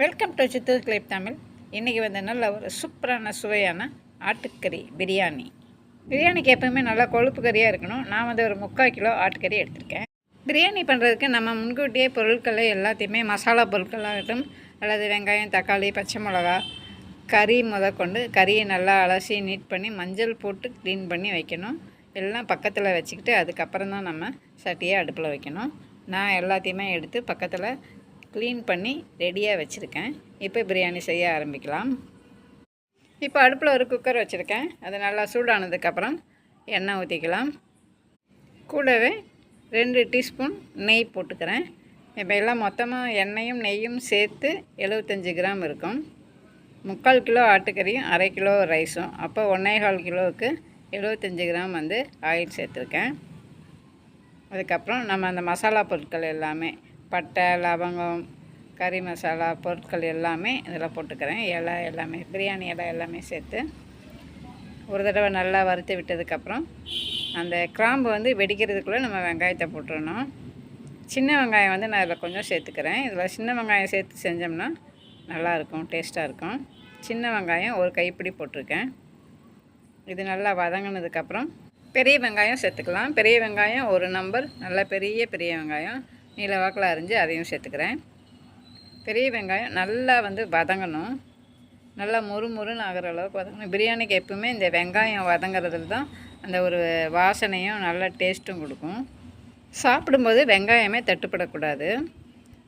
Welcome to Chittoor clip Tamil. இன்றைக்கி வந்து நல்ல ஒரு சூப்பரான சுவையான ஆட்டுக்கறி பிரியாணி. பிரியாணிக்கு எப்போவுமே நல்லா கொழுப்பு கறியாக இருக்கணும். நான் வந்து ஒரு 3/4 கிலோ ஆட்டுக்கறி எடுத்திருக்கேன். பிரியாணி பண்ணுறதுக்கு நம்ம முன்கூட்டியே பொருட்களை எல்லாத்தையுமே மசாலா பொருட்களாகட்டும் அல்லது வெங்காயம், தக்காளி, பச்சை மிளகா, கறி முதற்கொண்டு கறியை நல்லா அலசி நீட் பண்ணி மஞ்சள் போட்டு க்ளீன் பண்ணி வைக்கணும். எல்லாம் பக்கத்தில் வச்சுக்கிட்டு அதுக்கப்புறம் தான் நம்ம சட்டியை அடுப்பில் வைக்கணும். நான் எல்லாத்தையுமே எடுத்து பக்கத்தில் க்ளீன் பண்ணி ரெடியாக வச்சுருக்கேன். இப்போ பிரியாணி செய்ய ஆரம்பிக்கலாம். இப்போ அடுப்பில் ஒரு குக்கர் வச்சுருக்கேன். அது நல்லா சூடானதுக்கப்புறம் எண்ணெய் ஊற்றிக்கலாம். கூடவே 2 டீஸ்பூன் நெய் போட்டுக்கிறேன். இப்போ எல்லாம் மொத்தமாக எண்ணெயும் நெய்யும் சேர்த்து 75 கிராம் இருக்கும். 3/4 கிலோ ஆட்டுக்கறியும் 1/2 கிலோ ரைஸும், அப்போ 1/4 கிலோவுக்கு 75 கிராம் வந்து ஆயில் சேர்த்துருக்கேன். அதுக்கப்புறம் நம்ம அந்த மசாலா பொருட்கள் எல்லாமே பட்டை, லவங்கம், கறி மசாலா பொருட்கள் எல்லாமே இதில் போட்டுக்கிறேன். இலை எல்லாமே, பிரியாணி இலை எல்லாமே சேர்த்து ஒரு தடவை நல்லா வறுத்து விட்டதுக்கப்புறம் அந்த கிராம்பு வந்து வெடிக்கிறதுக்குள்ளே நம்ம வெங்காயத்தை போட்டுடணும். சின்ன வெங்காயம் வந்து நான் இதில் கொஞ்சம் சேர்த்துக்கிறேன். இதில் சின்ன வெங்காயம் சேர்த்து செஞ்சோம்னா நல்லாயிருக்கும், டேஸ்ட்டாக இருக்கும். சின்ன வெங்காயம் ஒரு கைப்பிடி போட்டிருக்கேன். இது நல்லா வதங்கினதுக்கப்புறம் பெரிய வெங்காயம் சேர்த்துக்கலாம். பெரிய வெங்காயம் ஒரு நம்பர், நல்லா பெரிய வெங்காயம் நீல வாக்கில் அரிஞ்சு அதையும் சேர்த்துக்கிறேன். பெரிய வெங்காயம் நல்லா வந்து வதங்கணும், நல்லா முறுமுறுன்னு ஆகிற அளவுக்கு வதங்கணும். பிரியாணிக்கு எப்பவுமே இந்த வெங்காயம் வதங்கிறதுல தான் அந்த ஒரு வாசனையும் நல்ல டேஸ்ட்டும் கொடுக்கும். சாப்பிடும்போது வெங்காயமே தட்டுப்படக்கூடாது.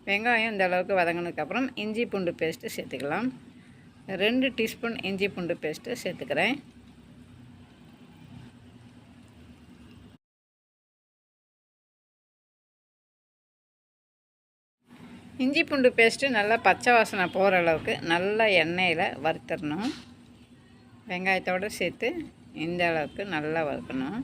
வெங்காயம் இந்த அளவுக்கு வதங்கினதுக்கப்புறம் இஞ்சி பூண்டு பேஸ்ட்டு சேர்த்துக்கலாம். 2 டீஸ்பூன் இஞ்சி பூண்டு பேஸ்ட்டு சேர்த்துக்கிறேன். இஞ்சி பூண்டு பேஸ்ட்டு நல்லா பச்சை வாசனை போகிற அளவுக்கு நல்லா எண்ணெயில் வறுத்துடணும். வெங்காயத்தோடு சேர்த்து இந்த அளவுக்கு நல்லா வறுக்கணும்.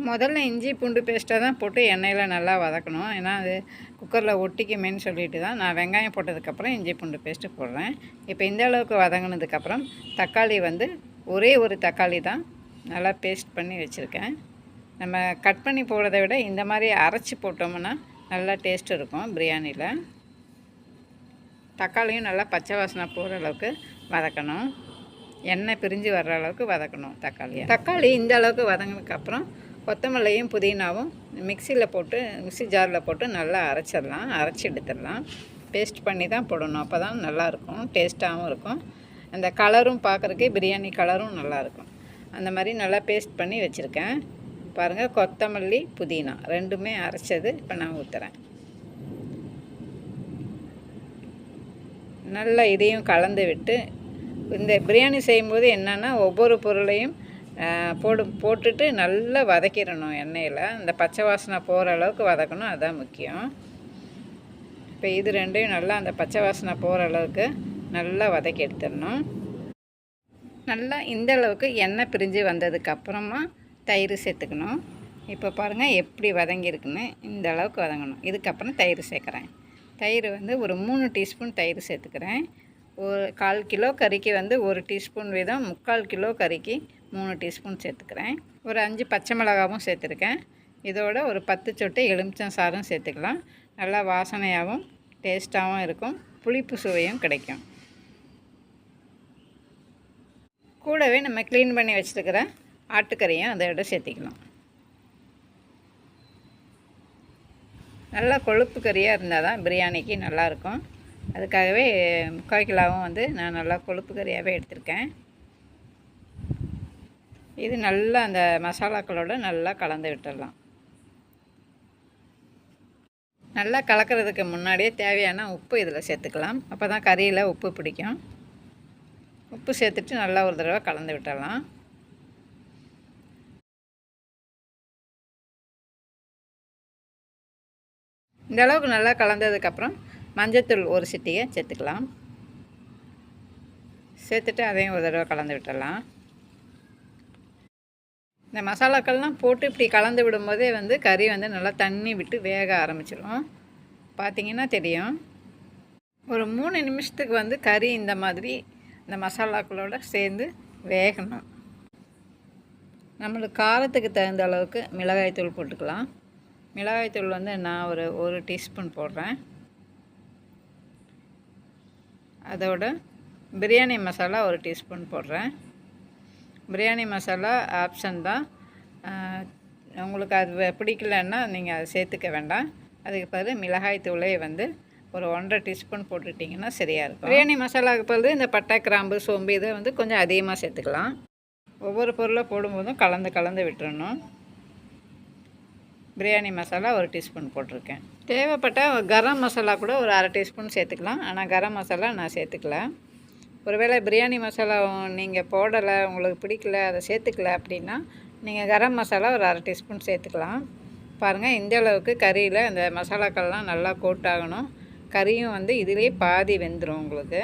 முதல்ல இஞ்சி பூண்டு பேஸ்ட்டாக தான் போட்டு எண்ணெயில் நல்லா வதக்கணும். ஏன்னா அது குக்கரில் ஒட்டிக்குமேன்னு சொல்லிட்டு தான் நான் வெங்காயம் போட்டதுக்கப்புறம் இஞ்சி பூண்டு பேஸ்ட்டு போடுறேன். இப்போ இந்த அளவுக்கு வதங்கினதுக்கப்புறம் தக்காளி வந்து ஒரே ஒரு தக்காளி தான் நல்லா பேஸ்ட் பண்ணி வச்சுருக்கேன். நம்ம கட் பண்ணி போடுறதை விட இந்த மாதிரி அரைச்சி போட்டோம்னா நல்லா டேஸ்ட் இருக்கும் பிரியாணியில். தக்காளியும் நல்லா பச்சை வாசனை போகிற அளவுக்கு வதக்கணும். எண்ணெய் பிரிஞ்சு வர்ற அளவுக்கு வதக்கணும் தக்காளி இந்த அளவுக்கு வதங்கினதுக்கப்புறம் கொத்தமல்லியும் புதினாவும் மிக்சி ஜாரில் போட்டு நல்லா அரைச்சி எடுத்துடலாம். பேஸ்ட் பண்ணி தான் போடணும், அப்போ தான் நல்லாயிருக்கும், டேஸ்ட்டாகவும் இருக்கும். அந்த கலரும் பார்க்குறக்கே பிரியாணி கலரும் நல்லாயிருக்கும். அந்த மாதிரி நல்லா பேஸ்ட் பண்ணி வச்சுருக்கேன். பாருங்கள், கொத்தமல்லி புதினா ரெண்டுமே அரைச்சது இப்போ நான் ஊற்றுறேன். நல்லா இதையும் கலந்து விட்டு இந்த பிரியாணி செய்யும்போது என்னென்னா ஒவ்வொரு பொருளையும் போட்டுட்டு நல்லா வதக்கிடணும் எண்ணெயில். இந்த பச்சை வாசனை போகிற அளவுக்கு வதக்கணும், அதுதான் முக்கியம். இப்போ இது ரெண்டையும் நல்லா அந்த பச்சை வாசனை போகிற அளவுக்கு நல்லா வதக்கி எடுத்துடணும். நல்லா இந்த அளவுக்கு எண்ணெய் பிரிஞ்சு வந்ததுக்கப்புறமா தயிர் சேர்த்துக்கணும். இப்போ பாருங்கள் எப்படி வதங்கியிருக்குன்னு. இந்த அளவுக்கு வதங்கணும். இதுக்கப்புறம் தயிர் சேர்க்குறேன். தயிர் வந்து ஒரு 3 டீஸ்பூன் தயிர் சேர்த்துக்கிறேன். ஒரு 1/4 கிலோ கறிக்கு வந்து 1 டீஸ்பூன் வீதம், 3/4 கிலோ கறிக்கு 3 டீஸ்பூன் சேர்த்துக்கிறேன். ஒரு 5 பச்சை மிளகாவும் சேர்த்துருக்கேன். இதோட ஒரு 10 சொட்டு எலுமிச்சம் சாறும் சேர்த்துக்கலாம். நல்லா வாசனையாகவும் டேஸ்ட்டாகவும் இருக்கும், புளிப்பு சுவையும் கிடைக்கும். கூடவே நம்ம க்ளீன் பண்ணி வச்சுருக்கிற ஆட்டுக்கறியும் அதோட சேர்த்திக்கலாம். நல்லா கொழுப்பு கறியாக இருந்தால் தான் பிரியாணிக்கு நல்லாயிருக்கும். அதுக்காகவே 3/4 கிலோவும் வந்து நான் நல்லா கொழுப்பு கறியாகவே எடுத்திருக்கேன். இது நல்லா அந்த மசாலாக்களோடு நல்லா கலந்து விட்டுடலாம். நல்லா கலக்கிறதுக்கு முன்னாடியே தேவையான உப்பு இதில் சேர்த்துக்கலாம். அப்போ தான் கறியில் உப்பு பிடிக்கும். உப்பு சேர்த்துட்டு நல்லா ஒரு தடவை கலந்து விட்டுடலாம். இந்த அளவுக்கு நல்லா கலந்ததுக்கப்புறம் மஞ்சத்தூள் ஒரு சிட்டிகை சேர்த்துக்கலாம். சேர்த்துட்டு அதையும் ஒரு தடவை கலந்து விட்டுடலாம். இந்த மசாலாக்கள்லாம் போட்டு இப்படி கலந்து விடும்போதே வந்து கறி வந்து நல்லா தண்ணி விட்டு வேக ஆரம்பிச்சிடும். பார்த்திங்கன்னா தெரியும். ஒரு 3 நிமிஷத்துக்கு வந்து கறி இந்த மாதிரி இந்த மசாலாக்களோடு சேர்ந்து வேகணும். நம்மளுக்கு காரத்துக்கு தகுந்த அளவுக்கு மிளகாய்த்தூள் போட்டுக்கலாம். மிளகாய்த்தூள் வந்து நான் ஒரு 1 டீஸ்பூன் போடுறேன். அதோட பிரியாணி மசாலா ஒரு டீஸ்பூன் போடுறேன். பிரியாணி மசாலா ஆப்ஷன் தான். உங்களுக்கு அது பிடிக்கலன்னா நீங்கள் அதை சேர்த்துக்க வேண்டாம். அதுக்கு பதில் மிளகாய் தூளை வந்து ஒரு 1.5 டீஸ்பூன் போட்டுட்டிங்கன்னா சரியாக இருக்கும். பிரியாணி மசாலாவுக்கு பதில் இந்த பட்டை, கிராம்பு, சோம்பு இதை வந்து கொஞ்சம் அதிகமாக சேர்த்துக்கலாம். ஒவ்வொரு பொருளை போடும்போதும் கலந்து விட்டுறணும். பிரியாணி மசாலா ஒரு டீஸ்பூன் போட்டிருக்கேன். தேவைப்பட்டால் கரம் மசாலா கூட ஒரு 1/2 டீஸ்பூன் சேர்த்துக்கலாம். ஆனால் கரம் மசாலா நான் சேர்த்துக்கல. ஒருவேளை பிரியாணி மசாலா நீங்கள் போடலை, உங்களுக்கு பிடிக்கல, அதை சேர்த்துக்கல அப்படின்னா நீங்கள் கரம் மசாலா ஒரு 1/2 டீஸ்பூன் சேர்த்துக்கலாம். பாருங்கள், இந்த அளவுக்கு கறியில் அந்த மசாலாக்கள்லாம் நல்லா கோட் ஆகணும். கறியும் வந்து இதிலே பாதி வெந்துடும். உங்களுக்கு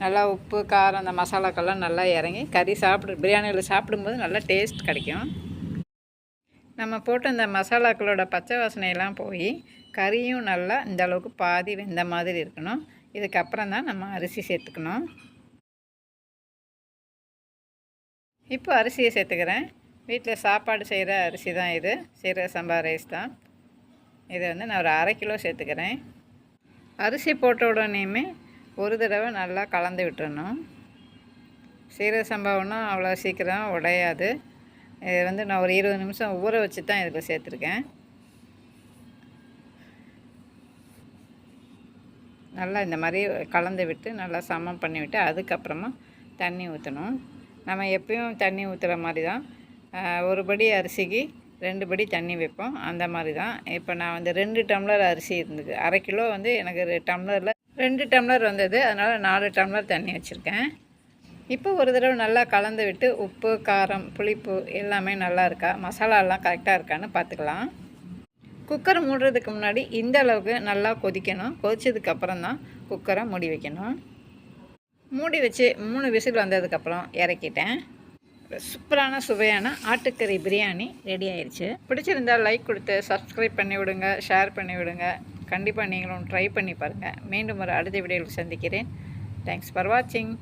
நல்லா உப்பு, காரம், அந்த மசாலாக்கள்லாம் நல்லா இறங்கி கறி பிரியாணியில் சாப்பிடும்போது நல்லா டேஸ்ட் கிடைக்கும். நம்ம போட்ட இந்த மசாலாக்களோட பச்சை வாசனையெல்லாம் போய் கறியும் நல்லா இந்த அளவுக்கு பாதி வெந்த மாதிரி இருக்கணும். இதுக்கப்புறம் தான் நம்ம அரிசி சேர்த்துக்கணும். இப்போ அரிசியை சேர்த்துக்கிறேன். வீட்டில் சாப்பாடு செய்கிற அரிசி தான் இது, சீரக சம்பா ரைஸ் தான். இதை வந்து நான் ஒரு 1/2 கிலோ சேர்த்துக்கிறேன். அரிசி போட்ட உடனேயுமே ஒரு தடவை நல்லா கலந்து விட்டுறணும். சீரக சம்பாவுன்னா அவ்வளோ சீக்கிரம் உடையாது. இது வந்து நான் ஒரு 20 நிமிஷம் ஊற வச்சு தான் இதில் சேர்த்துருக்கேன். நல்லா இந்த மாதிரி கலந்து விட்டு நல்லா சமம் பண்ணிவிட்டு அதுக்கப்புறமா தண்ணி ஊற்றணும். நம்ம எப்பயும் தண்ணி ஊற்றுற மாதிரி தான். ஒரு படி அரிசிக்கு 2 படி தண்ணி வைப்போம், அந்த மாதிரி தான். இப்போ நான் வந்து 2 டம்ளர் அரிசி இருந்தது. 1/2 கிலோ வந்து எனக்கு 2 டம்ளர் வந்தது. அதனால் 4 டம்ளர் தண்ணி வச்சுருக்கேன். இப்போ ஒரு தடவை நல்லா கலந்து விட்டு உப்பு, காரம், புளிப்பு எல்லாமே நல்லா இருக்கா, மசாலாலாம் கரெக்டாக இருக்கான்னு பார்த்துக்கலாம். குக்கரை மூடுறதுக்கு முன்னாடி இந்த அளவுக்கு நல்லா கொதிக்கணும். கொதிச்சதுக்கப்புறம் தான் குக்கரை மூடி வைக்கணும். மூடி வச்சு 3 விசில் வந்ததுக்கப்புறம் இறக்கிட்டேன். சூப்பரான சுவையான ஆட்டுக்கறி பிரியாணி ரெடி ஆயிடுச்சு. பிடிச்சிருந்தால் லைக் கொடுத்து சப்ஸ்கிரைப் பண்ணி விடுங்க, ஷேர் பண்ணி விடுங்க. கண்டிப்பாக நீங்களும் ட்ரை பண்ணி பாருங்கள். மீண்டும் ஒரு அடுத்த வீடியோவில் சந்திக்கிறேன். தேங்க்ஸ் ஃபார் வாட்சிங்.